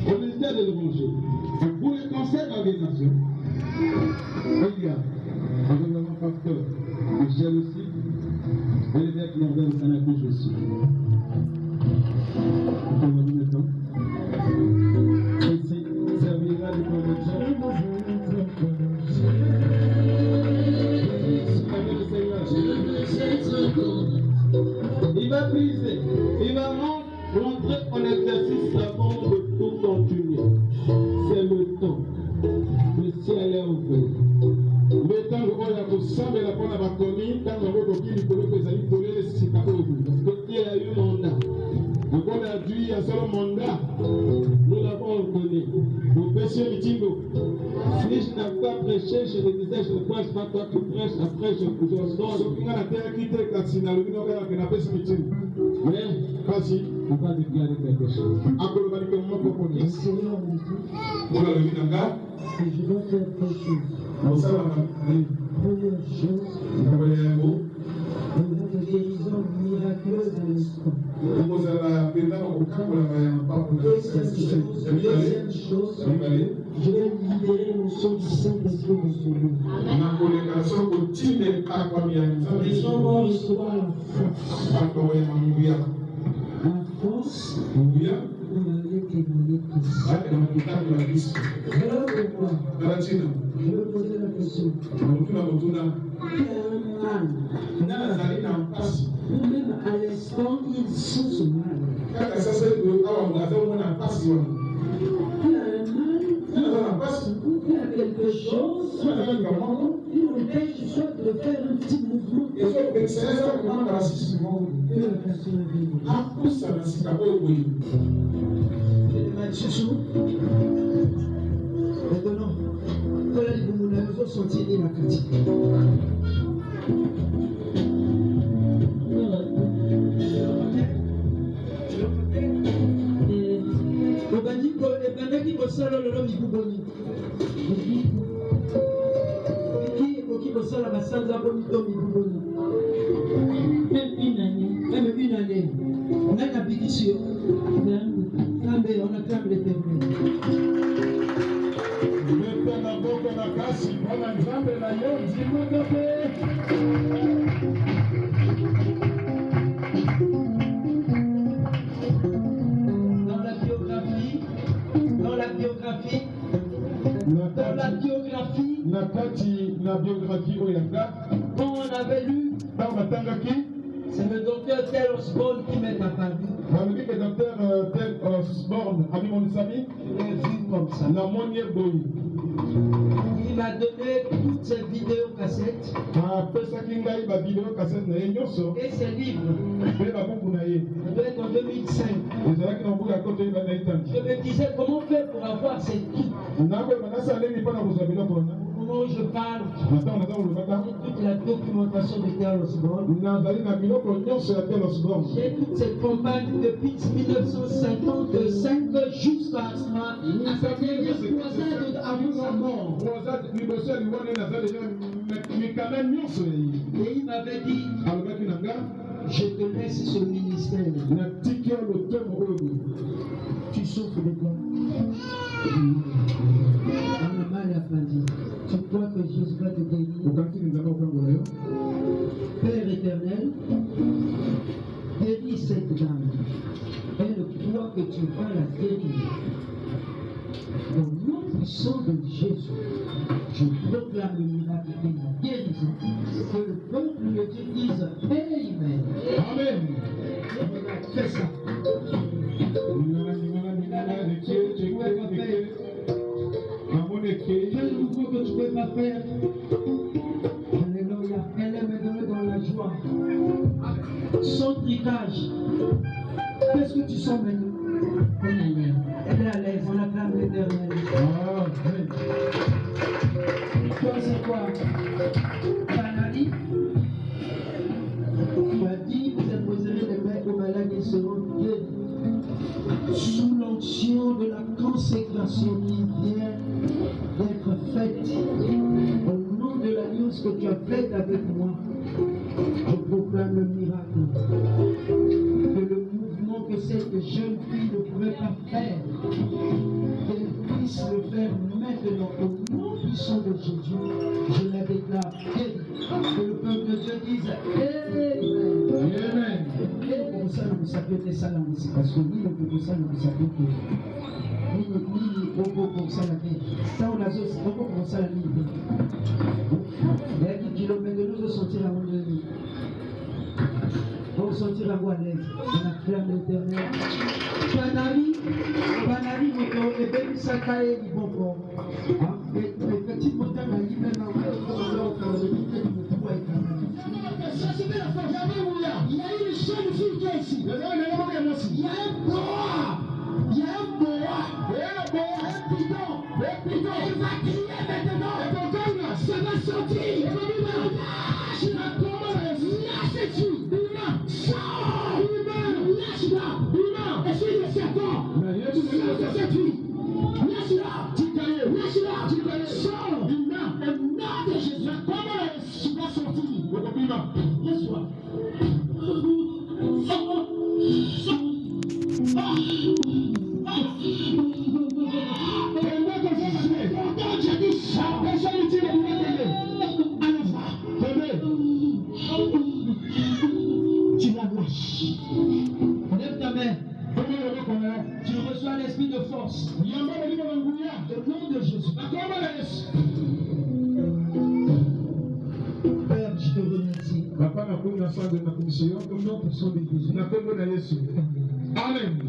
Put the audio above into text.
au ministère de l'Évangile. Pour le conseil d'organisation, il y a un gouvernement facteur de jalousie et l'évêque Norbert de Sanakouche aussi. Ici, servira de conviction. Il va briser, il va rentrer en exercice avant de tout continuer. C'est le temps. Le ciel est ouvert. Le temps où il y a pour s'en la bonne abatomie, quand on veut qu'il y ait des amis pour les citations. Parce qu'il y a eu mandat. Donc on a dû un seul mandat. Nous l'avons reconnu. Vous prêchez Mitingo. Si je n'ai pas prêché, je me disais, je ne prêche pas toi qui prêches, après je sors. Donc il y a la terre qui était cassinale, il y a la paix Mitingo. Mais, vas-y, on va déclarer quelque chose. Encore le médicament pour nous. Seigneur mon Dieu, Pour la levée d'un gars, que je dois faire deux choses. on s'en va. Première chose, Vous avez un mot. une guérison miraculeuse à l'instant. Vous avez un pédale au camp, vous avez un pas pour Deuxième chose, je vais libérer mon sang du Saint-Esprit de ce lieu. Les gens vont recevoir la force pour aller témoigner Christ. Voilà pourquoi je vais poser la question. Qui a un mal, ou même à l'instant, il sent ce mal. Qui a un mal, ou qui a quelque chose qui l'empêche soit de faire un petit mouvement. Que la personne maintenant, voilà les mouvements, nous avons senti la critique. Ebandaki kosala lelo mikuboni iki ekoki kosala basanza po mito mikuboni même une année ngai nabikisi yo Nzambe on acclame l'Éternel. Meta na boka na kasi mpona Nzambe na yo nzimaka mpe. La biographie quand on avait lu, c'est le docteur Tel Osborne qui m'est apparu. Le docteur Tel Osborne, ami mon ami, je l'ai vu comme ça. Il m'a donné toutes ces vidéocassettes et ces livres. Ça doit être en 2005. Je me disais comment faire pour avoir ces livres. Comment je parle de toute la documentation de Tel Osborne. J'ai toutes ces campagnes depuis 1955 jusqu'à sa dernière croisade avant sa mort. Et il m'avait dit, je te laisse ce ministère. Tu souffres de quoi? On a mal à dit. Tu crois que Jésus va te guérir? Père éternel, guéris cette dame. Elle croit que tu vas la guérir. Au nom puissant de Jésus, je proclame le miracle de la guérison. Que le peuple de Dieu dise Amen. Amen. Fais ça. Quel nouveau que tu ne peux pas faire. Alléluia. Elle est maintenant dans la joie. Sans tricage. Qu'est-ce que tu sens maintenant? Elle est à l'aise. On acclame l'Éternel. Toi, c'est quoi? Banali. Tu as dit que vous imposerez les mains aux malades et seront guéris. Sous l'onction de la consécration qui vient d'être faite, au nom de la news que tu as faite avec moi, je proclame le miracle. Que le mouvement que cette jeune fille ne pouvait pas faire, dise Amen. Comme ça, nous savons ça là aussi. Parce que nous, comme ça, nous savons que nous, comme ça là. Ça, on a comme ça là. Il y a 10 kilomètres de nous, on sentir la route de nous. On sentir la voie d'aise. On a flamme l'éternel. Banari, et bien, ça caille, il bon corps. Effectivement, dans la vie, même en vrai, il y a une jeune fille qui est ici. Il y a un bois. Il y a un bidon. Il va crier maintenant. Ça va sortir. Lâche-tu. Lâche-la. Est-ce que c'est d'accord? Lâche-la. Sors. Au nom de Jésus. Tu vas sortir. Laisse-moi. Tu la lâches. Lève ta main. Tu reçois l'esprit de force. Au nom de Jésus. Père, je te remercie. Au nom de son Jésus. Amen.